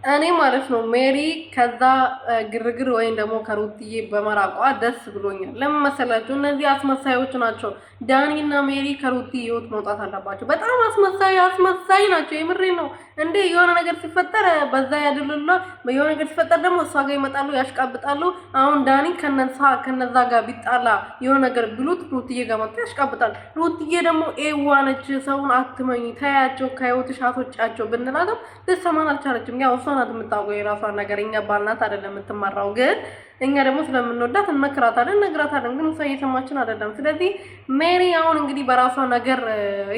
እኔ ማለት ነው ሜሪ ከዛ ግርግር ወይም ደግሞ ከሩትዬ በመራቋ ደስ ብሎኛል። ለምን መሰላችሁ? እነዚህ አስመሳዮች ናቸው። ዳኒና ሜሪ ከሩትዬ ህይወት መውጣት አለባቸው። በጣም አስመሳይ ናቸው። የምሬ ነው እንዴ! የሆነ ነገር ሲፈጠር በዛ ያድልላ፣ የሆነ ነገር ሲፈጠር ደግሞ እሷ ጋር ይመጣሉ፣ ያሽቃብጣሉ። አሁን ዳኒ ከነዛ ጋር ቢጣላ የሆነ ነገር ብሉት ሩትዬ ጋር መጥቶ ያሽቃብጣል። ሩትዬ ደግሞ ኤዋነች፣ ሰውን አትመኝ፣ ታያቸው፣ ከህይወትሽ አትወጫቸው ብንላትም ልትሰማን አልቻለችም። ያው እሷ ናት የምታውቀው የራሷን ነገር። እኛ ባልናት አይደለም የምትመራው፣ ግን እኛ ደግሞ ስለምንወዳት እነግራታለን። ግን እሷ እየሰማችን አይደለም። ስለዚህ ሜሪ አሁን እንግዲህ በራሷ ነገር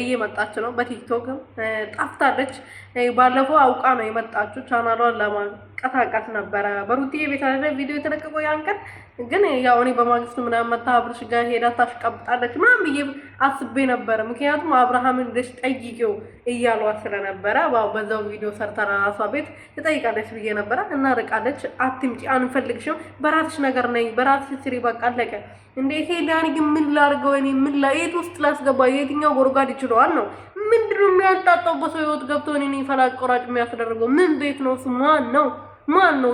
እየመጣች ነው። በቲክቶክም ጠፍታለች። ባለፈው አውቃ ነው የመጣችው። ቻናሏን ለማንቀሳቀስ ነበረ በሩትዬ ቤት ላይ ቪዲዮ የተለቀቀው ያን ቀን። ግን ያው እኔ በማግስቱ ምናምን መታ አብርሽ ጋር ሄዳ ታሽቀብጣለች ምናምን ብዬ አስቤ ነበረ። ምክንያቱም አብርሃምን ደሽ ጠይቂው እያሏት ስለነበረ በዛው ቪዲዮ ሰርታ ራሷ ቤት ትጠይቃለች ብዬ ነበረ። እና ርቃለች። አትምጪ፣ አንፈልግሽም፣ በራስሽ ነገር ነኝ፣ በራስሽ ስሪ፣ በቃ አለቀ። እንዴ ዳኒ ግን ምን ላድርገው? እኔ የት ውስጥ ላስገባ? የትኛው ጎርጓድ ይችለዋል ነው? ምንድነው የሚያንጣጣው? በሰው ህይወት ገብቶ እኔ ፈላጭ ቆራጭ የሚያስደርገው ምን ቤት ነው? እሱ ማን ነው?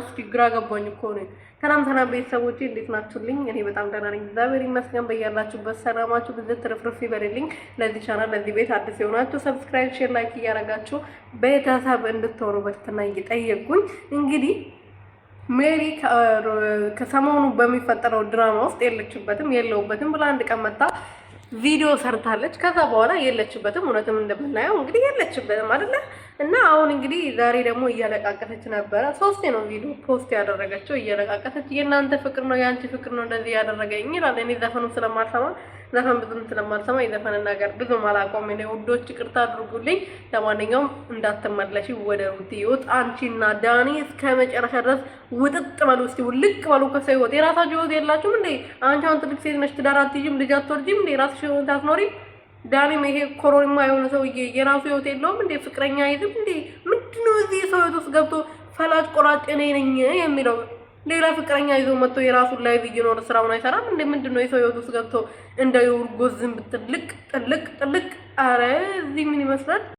እስኪ ግራ ገባኝ እኮ ነው። ሰላም ቤተሰቦቼ እንዴት ናችሁልኝ? እኔ በጣም ደህና ነኝ፣ እግዚአብሔር ይመስገን። በያላችሁበት ሰላማችሁ ብዙ ትርፍርፍ ይበልልኝ። ለዚህ ቻናል ለዚህ ቤት አዲስ የሆናችሁ ሰብስክራይብ፣ ሼር፣ ላይክ እያደረጋችሁ ቤተሰብ እንድትሆኑ በትህትና እየጠየቁኝ እንግዲህ ሜሪ ከሰሞኑ በሚፈጠረው ድራማ ውስጥ የለውበትም ብላ አንድ ቀን መጣ ቪዲዮ ሰርታለች። ከዛ በኋላ የለችበትም። እውነትም እንደምናየው እንግዲህ የለችበትም አይደለ? እና አሁን እንግዲህ ዛሬ ደግሞ እያለቃቀሰች ነበረ። ሶስቴ ነው ቪዲዮ ፖስት ያደረገችው እያለቃቀሰች። የእናንተ ፍቅር ነው የአንቺ ፍቅር ነው እንደዚህ ያደረገኝ ይላል። እኔ ዘፈኑ ስለማልሰማ ብዙም ስለማልሰማ የዘፈንን ነገር ብዙም አላውቀውም። እኔ ውዶች ይቅርታ አድርጉልኝ። ለማንኛውም እንዳትመለሺ ወደ ሩት ህይወት አንቺና ዳኒ እስከ መጨረሻ ድረስ ውጥጥ በሉ። እስቲ ውልቅ በሉ ከሰው ህይወት። የራሳችሁ ህይወት የላችሁም እንዴ? አንቺ አሁን ትልቅ ሴት ነሽ፣ ትዳር አትይዥም፣ ልጅ አትወልጂም እንዴ? ራስሽ ህይወት አትኖሪም? ዳኒም ይሄ ኮሮኒማ የሆነ ሰውዬ የራሱ ህይወት የለውም እንዴ? ፍቅረኛ አይዝም እንዴ? ምንድነው እዚህ ሰው ህይወት ውስጥ ገብቶ ፈላጭ ቆራጭ እኔ ነኝ የሚለው? ሌላ ፍቅረኛ ይዞ መጥቶ የራሱን ላይ እየኖረ ስራውን አይሰራም እንዴ? ምንድነው የሰው ህይወት ውስጥ ገብቶ እንደ የውርጎ ዝንብ ጥልቅ? አረ እዚህ ምን ይመስላል?